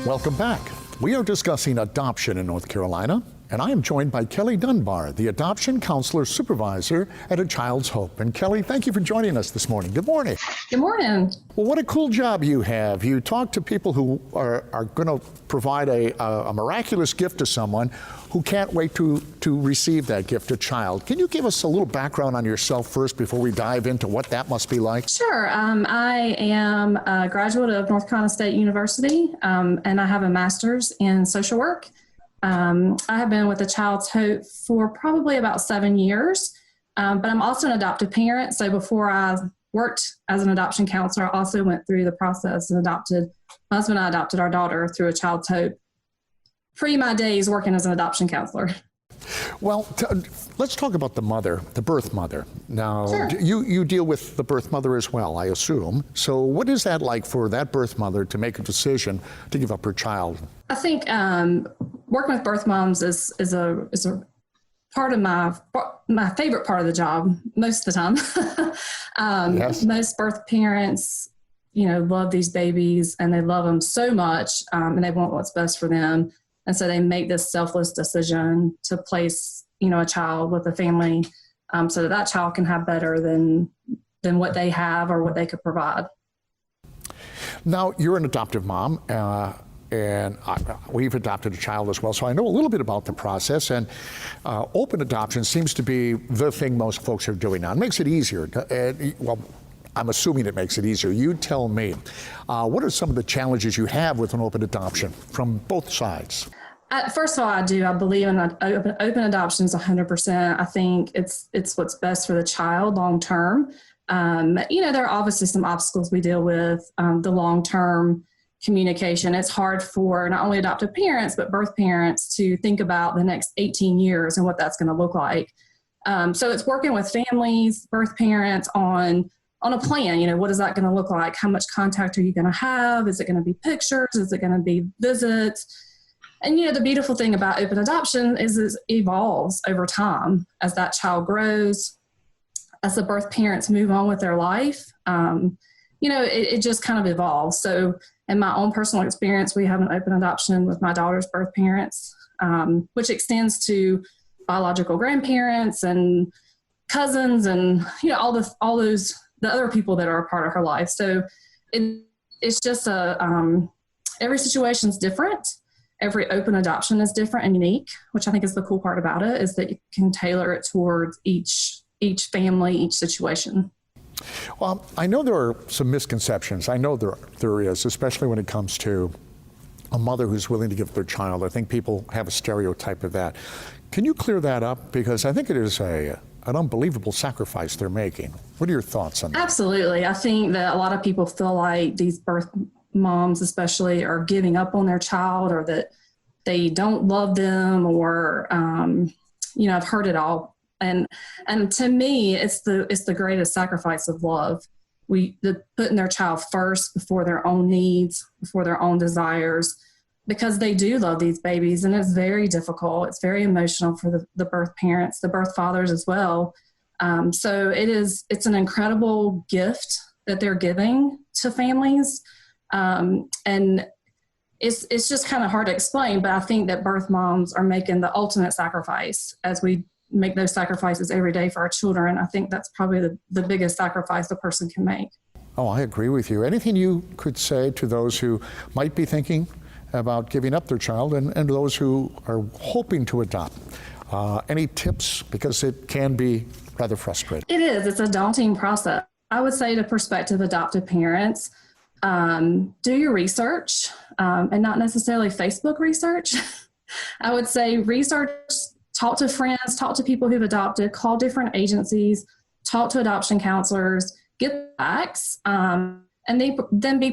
Welcome back. We are discussing adoption in North Carolina, and I am joined by Kelly Dunbar, the adoption counselor supervisor at A Child's Hope. And Kelly, thank you for joining us this morning. Good morning. Good morning. Well, what a cool job you have. You talk to people who are going to provide a miraculous gift to someone who can't wait to receive that gift, a child. Can you give us a little background on yourself first before we dive into what that must be like? Sure. I am a graduate of North Carolina State University, and I have a master's in social work. I have been with A Child's Hope for probably about 7 years, but I'm also an adoptive parent. So before I worked as an adoption counselor, I also went through the process and adopted my husband and I adopted our daughter through A Child's Hope. Pre my days working as an adoption counselor. Well, let's talk about the mother, the birth mother. Now, Sure. you deal with the birth mother as well, I assume. So what is that like for that birth mother to make a decision to give up her child? I think working with birth moms is a part of my favorite part of the job most of the time. Yes. Most birth parents, love these babies and they love them so much, and they want what's best for them. And so they make this selfless decision to place, a child with a family, so that child can have better than what they have or what they could provide. Now, you're an adoptive mom, and we've adopted a child as well, so I know a little bit about the process. And open adoption seems to be the thing most folks are doing now. It makes it easier. Well, I'm assuming it makes it easier. You tell me, what are some of the challenges you have with an open adoption from both sides? First of all, I believe in open adoptions 100%. I think it's what's best for the child long term. There are obviously some obstacles we deal with, the long-term communication. It's hard for not only adoptive parents, but birth parents to think about the next 18 years and what that's going to look like. So it's working with families, birth parents on a plan. What is that going to look like? How much contact are you going to have? Is it going to be pictures? Is it going to be visits? And, the beautiful thing about open adoption is it evolves over time as that child grows, as the birth parents move on with their life. It just kind of evolves. So in my own personal experience, we have an open adoption with my daughter's birth parents, which extends to biological grandparents and cousins and, all those the other people that are a part of her life. So it's just every situation is different. Every open adoption is different and unique, which I think is the cool part about it, is that you can tailor it towards each family, each situation. Well, I know there are some misconceptions. I know there is, especially when it comes to a mother who's willing to give their child. I think people have a stereotype of that. Can you clear that up? Because I think it is an unbelievable sacrifice they're making. What are your thoughts on that? Absolutely. I think that a lot of people feel like these birth moms especially are giving up on their child, or that they don't love them, or I've heard it all. And to me, it's the greatest sacrifice of love. Putting their child first before their own needs, before their own desires, because they do love these babies, and it's very difficult. It's very emotional for the birth parents, the birth fathers as well. So it's an incredible gift that they're giving to families. And it's just kind of hard to explain, but I think that birth moms are making the ultimate sacrifice as we make those sacrifices every day for our children. I think that's probably the biggest sacrifice a person can make. Oh, I agree with you. Anything you could say to those who might be thinking about giving up their child and those who are hoping to adopt? Any tips? Because it can be rather frustrating. It is. It's a daunting process. I would say to prospective adoptive parents, do your research, and not necessarily Facebook research. I would say research, talk to friends, talk to people who've adopted, call different agencies, talk to adoption counselors, get facts, and then be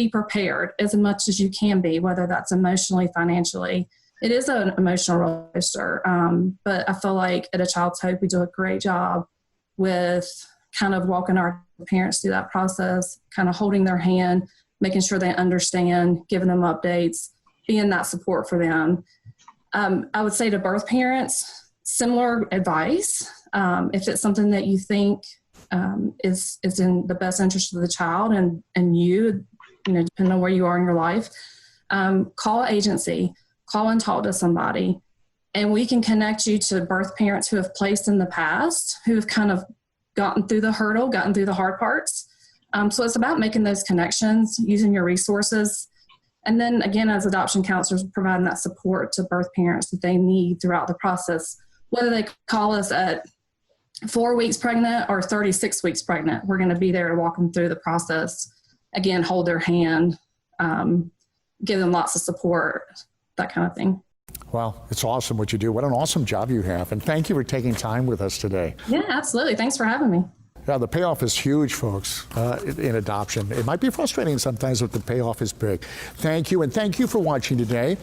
prepared as much as you can be, whether that's emotionally, financially. It is an emotional roller coaster, but I feel like at A Child's Hope, we do a great job with kind of walking our parents through that process, kind of holding their hand, making sure they understand, giving them updates, being that support for them. I would say to birth parents, similar advice. If it's something that you think is in the best interest of the child and you, depending on where you are in your life, call an agency, call and talk to somebody, and we can connect you to birth parents who have placed in the past, who have kind of gotten through the hurdle, gotten through the hard parts. So it's about making those connections, using your resources. And then again, as adoption counselors, providing that support to birth parents that they need throughout the process, whether they call us at 4 weeks pregnant or 36 weeks pregnant, we're going to be there to walk them through the process. Again, hold their hand, give them lots of support, that kind of thing. Well, it's awesome what you do. What an awesome job you have. And thank you for taking time with us today. Yeah, absolutely. Thanks for having me. Yeah, the payoff is huge, folks, in adoption. It might be frustrating sometimes, but the payoff is big. Thank you, and thank you for watching today.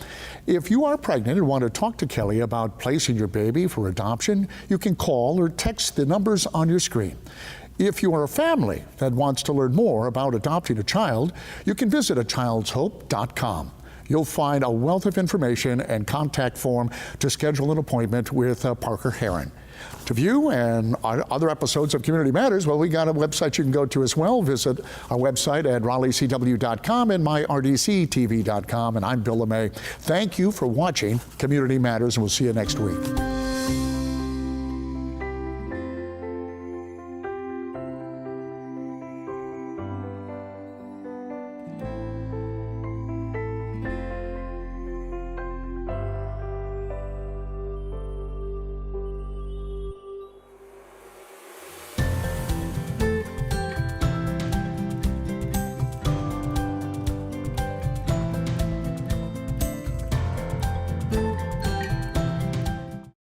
If you are pregnant and want to talk to Kelly about placing your baby for adoption, you can call or text the numbers on your screen. If you are a family that wants to learn more about adopting a child, you can visit achildshope.com. You'll find a wealth of information and contact form to schedule an appointment with Parker Heron. To view and other episodes of Community Matters, well, we got a website you can go to as well. Visit our website at RaleighCW.com and myrdctv.com. And I'm Bill LeMay. Thank you for watching Community Matters, and we'll see you next week.